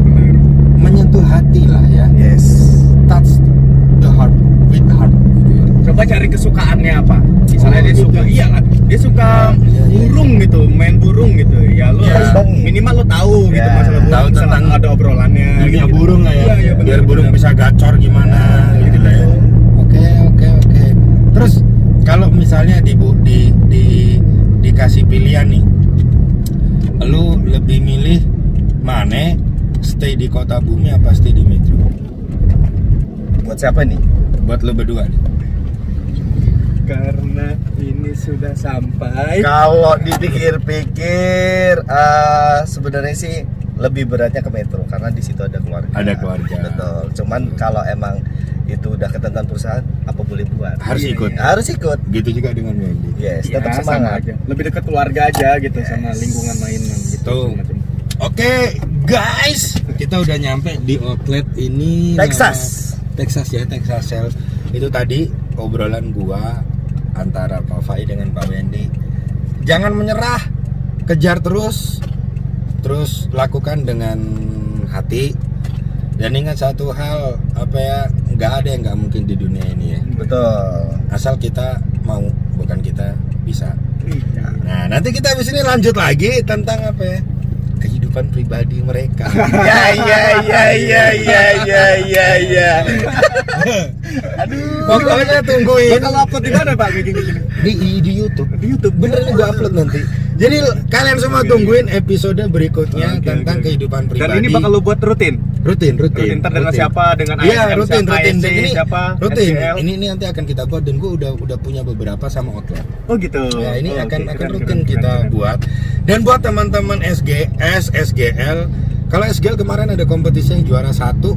Speaker 1: menyentuh hati lah ya.
Speaker 3: Yes.
Speaker 1: Touch the heart with heart gitu ya.
Speaker 2: Coba cari kesukaannya apa. Misalnya dia
Speaker 1: gitu.
Speaker 2: suka, iya kan? Dia suka
Speaker 1: Iya.
Speaker 2: burung gitu, main burung gitu. Ya lo
Speaker 1: Iya.
Speaker 2: minimal lo tahu gitu
Speaker 3: Ya,
Speaker 2: masalah burung.
Speaker 1: tahu
Speaker 2: Misalnya
Speaker 1: tentang
Speaker 2: ada obrolannya.
Speaker 1: dunia
Speaker 2: gitu.
Speaker 1: burung lah ya.
Speaker 2: Iya, bener,
Speaker 1: Biar burung
Speaker 2: bener.
Speaker 1: bisa gacor gimana gitu lah ya. Oke. Terus kalau misalnya dikasih pilihan nih, lu lebih milih mana? Stay di kota bumi apa stay di metro?
Speaker 3: Buat siapa nih?
Speaker 1: Buat lu berdua nih.
Speaker 2: Karena ini sudah sampai.
Speaker 3: Kalau dipikir-pikir, sebenarnya sih lebih beratnya ke metro karena di situ ada keluarga.
Speaker 1: Ada keluarga.
Speaker 3: Betul. Cuman kalau emang itu udah ketentuan perusahaan, apa boleh buat?
Speaker 1: Harus
Speaker 2: Iya,
Speaker 1: ikut.
Speaker 3: Harus ikut.
Speaker 1: Gitu juga dengan Wendy.
Speaker 3: Yes,
Speaker 2: Ya,
Speaker 3: tetap
Speaker 2: sama
Speaker 3: semangat.
Speaker 2: aja. Lebih dekat keluarga aja gitu sama lingkungan mainan gitu.
Speaker 1: Tuh.
Speaker 2: Macam.
Speaker 1: Oke, guys, kita udah nyampe di outlet ini.
Speaker 3: Texas.
Speaker 1: Texas ya, Texas Shell. Itu tadi obrolan gua antara Pak Fai dengan Pak Wendy. Jangan menyerah, kejar terus lakukan dengan hati. Dan ingat satu hal, apa ya, nggak ada yang nggak mungkin di dunia ini ya.
Speaker 3: Betul.
Speaker 1: Asal kita mau, bukan kita bisa.
Speaker 2: Iya.
Speaker 1: Nah, nanti kita habis ini lanjut lagi tentang apa ya? Kehidupan pribadi mereka.
Speaker 3: Ya.
Speaker 1: Aduh, pokoknya tungguin
Speaker 2: Bakal upload di mana Pak kayak gini?
Speaker 1: di YouTube.
Speaker 2: Di YouTube.
Speaker 1: Bener nih gua upload nanti. Jadi kalian semua tungguin episode berikutnya tentang kehidupan
Speaker 2: Dan
Speaker 1: pribadi.
Speaker 2: ini bakal lu buat rutin.
Speaker 1: rutin.
Speaker 2: Ntar dengan siapa? Dengan
Speaker 1: Iya,
Speaker 2: ASM
Speaker 1: rutin.
Speaker 2: siapa?
Speaker 1: Dan
Speaker 2: ASC
Speaker 1: ini
Speaker 2: siapa?
Speaker 1: rutin.
Speaker 2: SGL.
Speaker 1: Ini nanti akan kita buat dan gua udah punya beberapa sama outlet.
Speaker 2: Oh gitu.
Speaker 1: Ya, ini
Speaker 2: Oh,
Speaker 1: akan
Speaker 2: oke. Keren,
Speaker 1: rutin
Speaker 2: keren,
Speaker 1: kita
Speaker 2: keren.
Speaker 1: buat. Dan buat teman-teman SGL, kalau SGL kemarin ada kompetisi yang juara 1,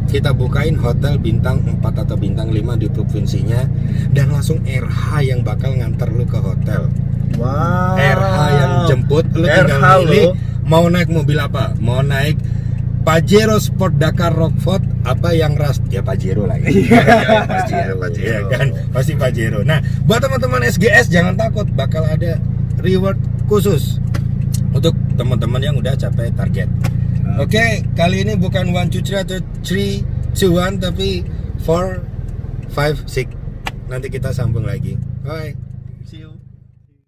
Speaker 1: kita bukain hotel bintang 4 atau bintang 5 di provinsinya, dan langsung RH yang bakal nganter lu ke hotel.
Speaker 3: Wow.
Speaker 1: RH yang jemput, lu tinggal
Speaker 3: RH
Speaker 1: milih
Speaker 3: lo.
Speaker 1: mau naik mobil apa, mau naik Pajero Sport Dakar Rockford apa yang ya Pajero lah ya. Pajero ya kan, pasti Pajero. Nah, buat teman-teman SGS jangan takut, bakal ada reward khusus untuk teman-teman yang udah capai target. Oke, kali ini bukan 1, 2, 3 atau 3, 2, 1 tapi 4, 5, 6. Nanti kita sambung lagi. Bye.